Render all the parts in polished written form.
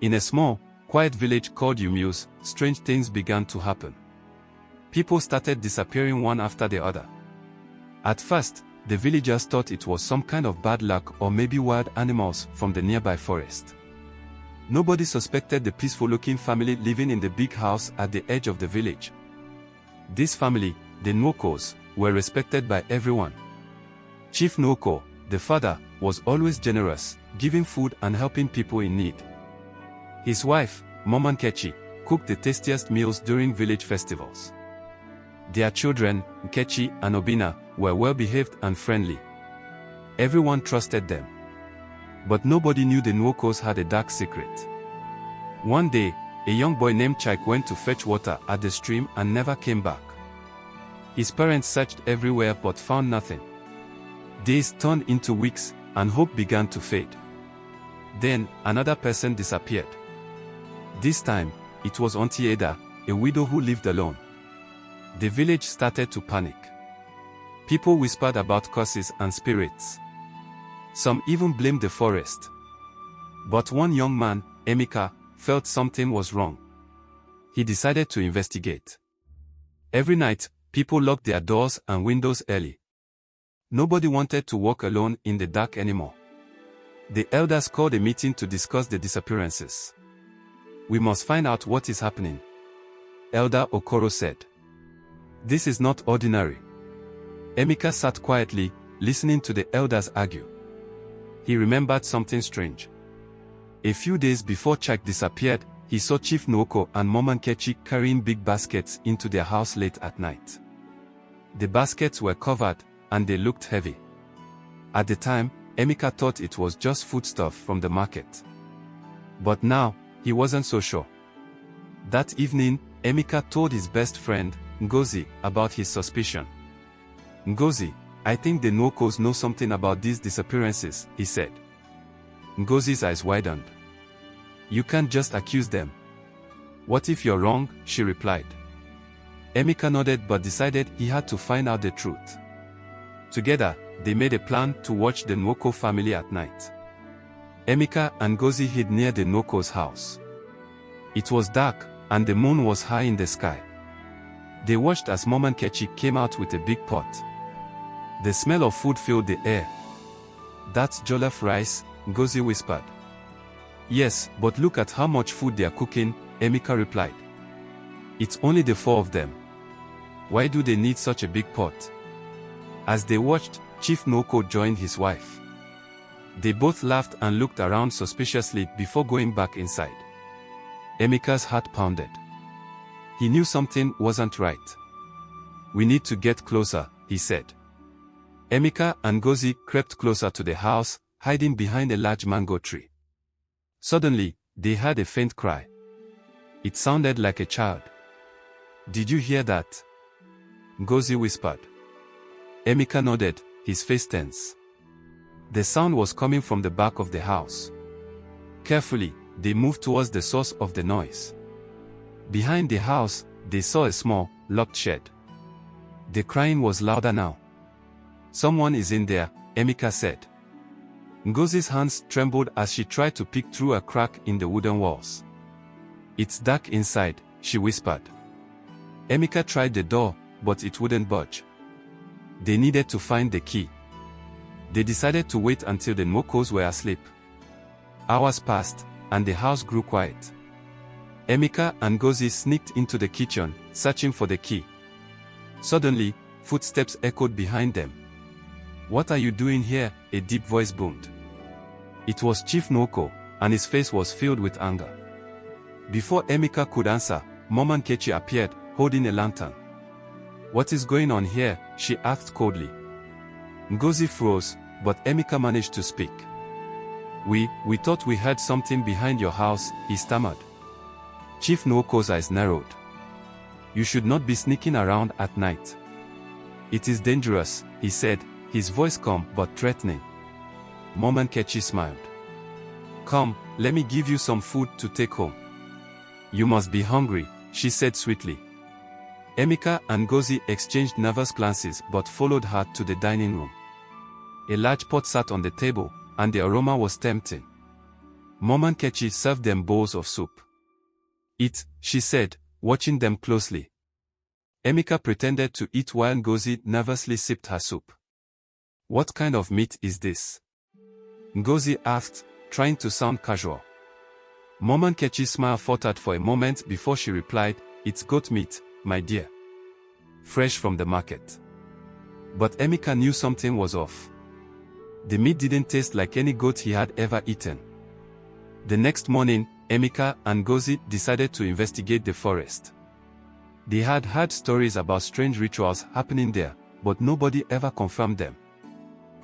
In a small, quiet village called Umuse, strange things began to happen. People started disappearing one after the other. At first, the villagers thought it was some kind of bad luck or maybe wild animals from the nearby forest. Nobody suspected the peaceful-looking family living in the big house at the edge of the village. This family, the Nwokos, were respected by everyone. Chief Nwoko, the father, was always generous, giving food and helping people in need. His wife, Mama Nkechi, cooked the tastiest meals during village festivals. Their children, Nkechi and Obina, were well-behaved and friendly. Everyone trusted them. But nobody knew the Nwokos had a dark secret. One day, a young boy named Chike went to fetch water at the stream and never came back. His parents searched everywhere but found nothing. Days turned into weeks, and hope began to fade. Then, another person disappeared. This time, it was Auntie Ada, a widow who lived alone. The village started to panic. People whispered about curses and spirits. Some even blamed the forest. But one young man, Emeka, felt something was wrong. He decided to investigate. Every night, people locked their doors and windows early. Nobody wanted to walk alone in the dark anymore. The elders called a meeting to discuss the disappearances. "We must find out what is happening," Elder Okoro said. "This is not ordinary." Emeka sat quietly, listening to the elders argue. He remembered something strange. A few days before Chike disappeared, he saw Chief Nwoko and Mama Nkechi carrying big baskets into their house late at night. The baskets were covered, and they looked heavy. At the time, Emeka thought it was just foodstuff from the market. But now, he wasn't so sure. That evening, Emeka told his best friend, Ngozi, about his suspicion. "Ngozi, I think the Nwokos know something about these disappearances," he said. Ngozi's eyes widened. "You can't just accuse them." "What if you're wrong?" she replied. Emeka nodded but decided he had to find out the truth. Together, they made a plan to watch the Nwoko family at night. Emeka and Ngozi hid near the Nwoko's house. It was dark, and the moon was high in the sky. They watched as Mama Nkechi came out with a big pot. The smell of food filled the air. "That's jollof rice," Ngozi whispered. "Yes, but look at how much food they are cooking," Emeka replied. "It's only the four of them. Why do they need such a big pot?" As they watched, Chief Nwoko joined his wife. They both laughed and looked around suspiciously before going back inside. Emeka's heart pounded. He knew something wasn't right. "We need to get closer," he said. Emeka and Ngozi crept closer to the house, hiding behind a large mango tree. Suddenly, they heard a faint cry. It sounded like a child. "Did you hear that?" Ngozi whispered. Emeka nodded, his face tense. The sound was coming from the back of the house. Carefully, they moved towards the source of the noise. Behind the house, they saw a small, locked shed. The crying was louder now. "Someone is in there," Emeka said. Ngozi's hands trembled as she tried to peek through a crack in the wooden walls. "It's dark inside," she whispered. Emeka tried the door, but it wouldn't budge. They needed to find the key. They decided to wait until the Nwokos were asleep. Hours passed, and the house grew quiet. Emeka and Ngozi sneaked into the kitchen, searching for the key. Suddenly, footsteps echoed behind them. "What are you doing here?" a deep voice boomed. It was Chief Nwoko, and his face was filled with anger. Before Emeka could answer, Mama Nkechi appeared, holding a lantern. "What is going on here?" she asked coldly. Ngozi froze, but Emeka managed to speak. We thought we heard something behind your house," he stammered. Chief Nwoko's eyes narrowed. "You should not be sneaking around at night. It is dangerous," he said, his voice calm but threatening. Mama Nkechi smiled. "Come, let me give you some food to take home." "You must be hungry," she said sweetly. Emeka and Ngozi exchanged nervous glances but followed her to the dining room. A large pot sat on the table, and the aroma was tempting. Mama Nkechi served them bowls of soup. "Eat," she said, watching them closely. Emeka pretended to eat while Ngozi nervously sipped her soup. "What kind of meat is this?" Ngozi asked, trying to sound casual. Mama Nkechi's smile faltered for a moment before she replied, "It's goat meat, my dear. Fresh from the market." But Emeka knew something was off. The meat didn't taste like any goat he had ever eaten. The next morning, Emeka and Ngozi decided to investigate the forest. They had heard stories about strange rituals happening there, but nobody ever confirmed them.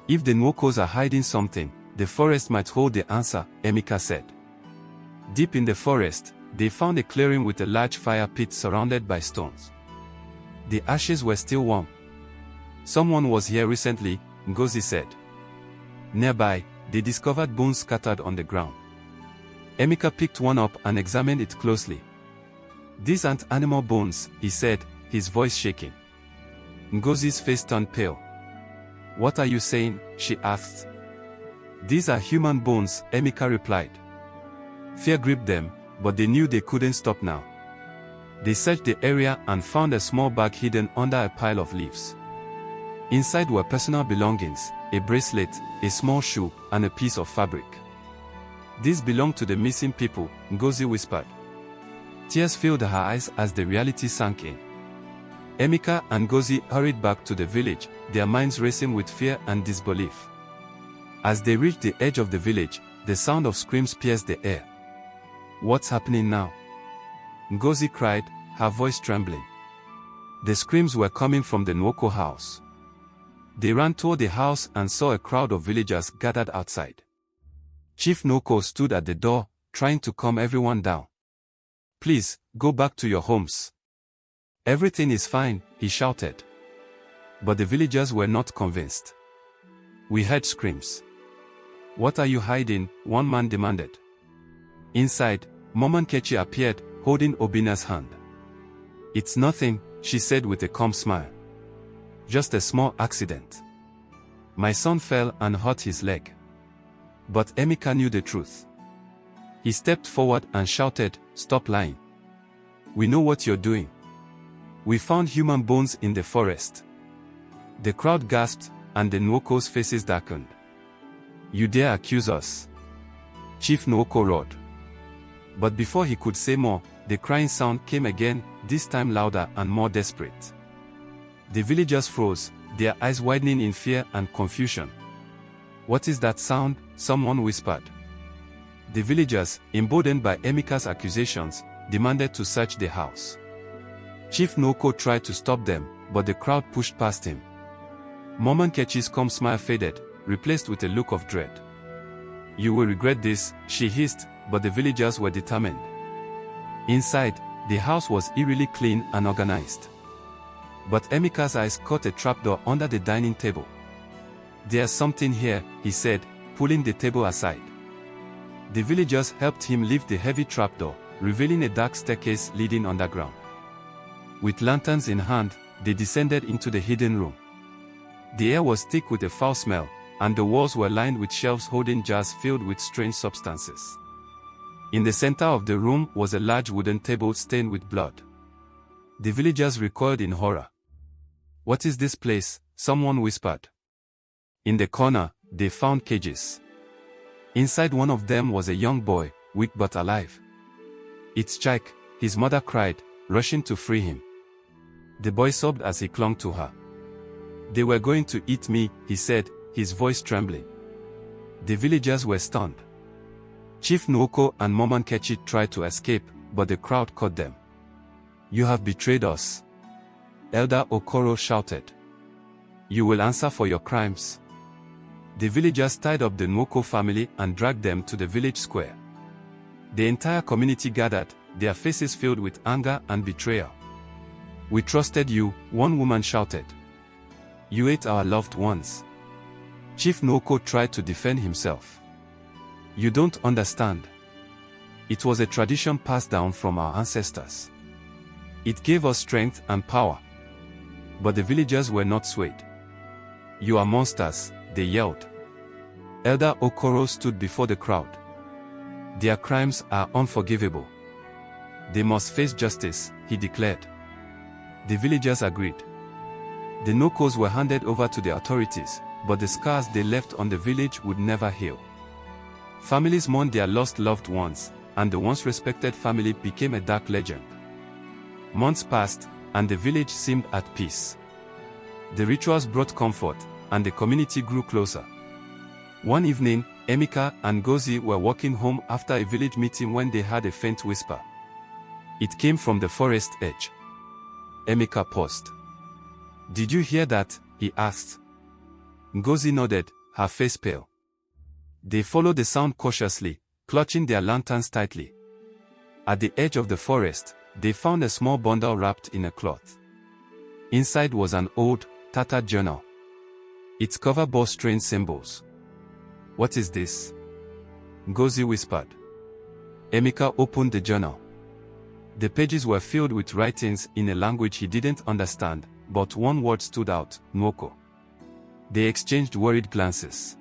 "If the Nwokos are hiding something, the forest might hold the answer," Emeka said. Deep in the forest, they found a clearing with a large fire pit surrounded by stones. The ashes were still warm. "Someone was here recently," Ngozi said. Nearby, they discovered bones scattered on the ground. Emeka picked one up and examined it closely. "These aren't animal bones," he said, his voice shaking. Ngozi's face turned pale. "What are you saying?" she asked. "These are human bones," Emeka replied. Fear gripped them, but they knew they couldn't stop now. They searched the area and found a small bag hidden under a pile of leaves. Inside were personal belongings, a bracelet, a small shoe, and a piece of fabric. "These belong to the missing people," Ngozi whispered. Tears filled her eyes as the reality sank in. Emeka and Ngozi hurried back to the village, their minds racing with fear and disbelief. As they reached the edge of the village, the sound of screams pierced the air. "What's happening now?" Ngozi cried, her voice trembling. The screams were coming from the Nwoko house. They ran toward the house and saw a crowd of villagers gathered outside. Chief Nwoko stood at the door, trying to calm everyone down. "Please, go back to your homes. Everything is fine," he shouted. But the villagers were not convinced. "We heard screams." "What are you hiding?" one man demanded. Inside, Mama Nkechi appeared, holding Obina's hand. "It's nothing," she said with a calm smile. "Just a small accident. My son fell and hurt his leg." But Emeka knew the truth. He stepped forward and shouted, "Stop lying. We know what you're doing. We found human bones in the forest." The crowd gasped, and the Nwokos' faces darkened. "You dare accuse us?" Chief Nwoko roared. But before he could say more, the crying sound came again, this time louder and more desperate. The villagers froze, their eyes widening in fear and confusion. "What is that sound?" someone whispered. The villagers, emboldened by Emeka's accusations, demanded to search the house. Chief Nwoko tried to stop them, but the crowd pushed past him. Mama Nkechi's calm smile faded, replaced with a look of dread. "You will regret this," she hissed, but the villagers were determined. Inside, the house was eerily clean and organized. But Emeka's eyes caught a trapdoor under the dining table. "There's something here," he said, pulling the table aside. The villagers helped him lift the heavy trapdoor, revealing a dark staircase leading underground. With lanterns in hand, they descended into the hidden room. The air was thick with a foul smell, and the walls were lined with shelves holding jars filled with strange substances. In the center of the room was a large wooden table stained with blood. The villagers recoiled in horror. "What is this place?" someone whispered. In the corner, they found cages. Inside one of them was a young boy, weak but alive. "It's Chike," his mother cried, rushing to free him. The boy sobbed as he clung to her. "They were going to eat me," he said, his voice trembling. The villagers were stunned. Chief Nwoko and Mama Nkechi tried to escape, but the crowd caught them. "You have betrayed us," Elder Okoro shouted. "You will answer for your crimes." The villagers tied up the Nwoko family and dragged them to the village square. The entire community gathered, their faces filled with anger and betrayal. "We trusted you," one woman shouted. "You ate our loved ones." Chief Nwoko tried to defend himself. "You don't understand. It was a tradition passed down from our ancestors. It gave us strength and power." But the villagers were not swayed. "You are monsters," they yelled. Elder Okoro stood before the crowd. Their crimes are unforgivable. They must face justice, he declared. The villagers agreed. The Nokos were handed over to the authorities, but the scars they left on the village would never heal. Families mourned their lost loved ones, and the once respected family became a dark legend. Months passed, and the village seemed at peace. The rituals brought comfort, and the community grew closer. One evening, Emeka and Ngozi were walking home after a village meeting when they heard a faint whisper. It came from the forest edge. Emeka paused. "Did you hear that?" he asked. Ngozi nodded, her face pale. They followed the sound cautiously, clutching their lanterns tightly. At the edge of the forest, they found a small bundle wrapped in a cloth. Inside was an old, tattered journal. Its cover bore strange symbols. "What is this?" Ngozi whispered. Emeka opened the journal. The pages were filled with writings in a language he didn't understand, but one word stood out: Nwoko. They exchanged worried glances.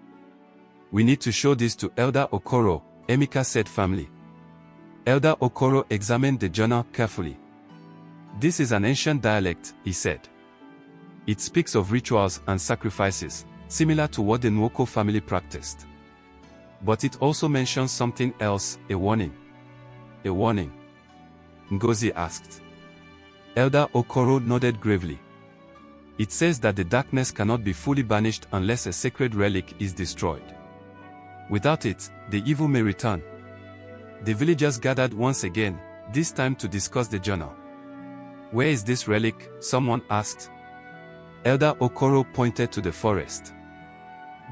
"We need to show this to Elder Okoro," Emeka said firmly. Elder Okoro examined the journal carefully. "This is an ancient dialect," he said. "It speaks of rituals and sacrifices, similar to what the Nwoko family practiced. But it also mentions something else, a warning." "A warning?" Ngozi asked. Elder Okoro nodded gravely. "It says that the darkness cannot be fully banished unless a sacred relic is destroyed. Without it, the evil may return." The villagers gathered once again, this time to discuss the journal. "Where is this relic?" someone asked. Elder Okoro pointed to the forest.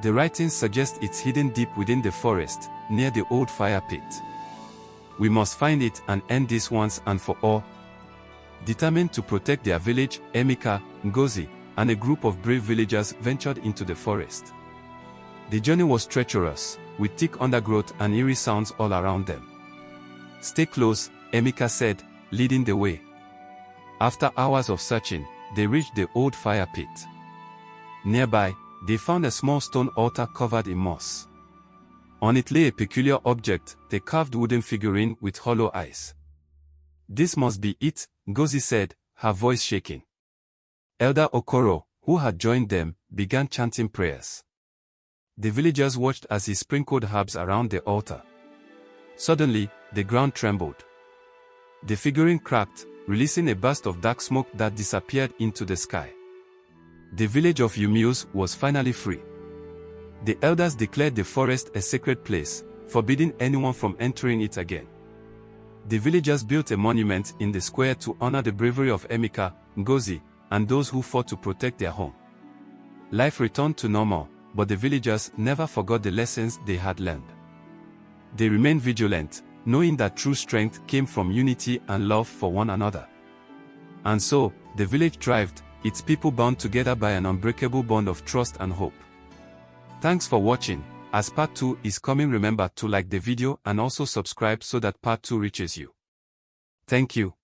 "The writings suggest it's hidden deep within the forest, near the old fire pit. We must find it and end this once and for all." Determined to protect their village, Emeka, Ngozi, and a group of brave villagers ventured into the forest. The journey was treacherous, with thick undergrowth and eerie sounds all around them. "Stay close," Emeka said, leading the way. After hours of searching, they reached the old fire pit. Nearby, they found a small stone altar covered in moss. On it lay a peculiar object, a carved wooden figurine with hollow eyes. "This must be it," Ngozi said, her voice shaking. Elder Okoro, who had joined them, began chanting prayers. The villagers watched as he sprinkled herbs around the altar. Suddenly, the ground trembled. The figurine cracked, releasing a burst of dark smoke that disappeared into the sky. The village of Yumius was finally free. The elders declared the forest a sacred place, forbidding anyone from entering it again. The villagers built a monument in the square to honor the bravery of Emeka, Ngozi, and those who fought to protect their home. Life returned to normal, but the villagers never forgot the lessons they had learned. They remained vigilant, knowing that true strength came from unity and love for one another. And so, the village thrived, its people bound together by an unbreakable bond of trust and hope. Thanks for watching. As part 2 is coming, remember to like the video and also subscribe so that part 2 reaches you. Thank you.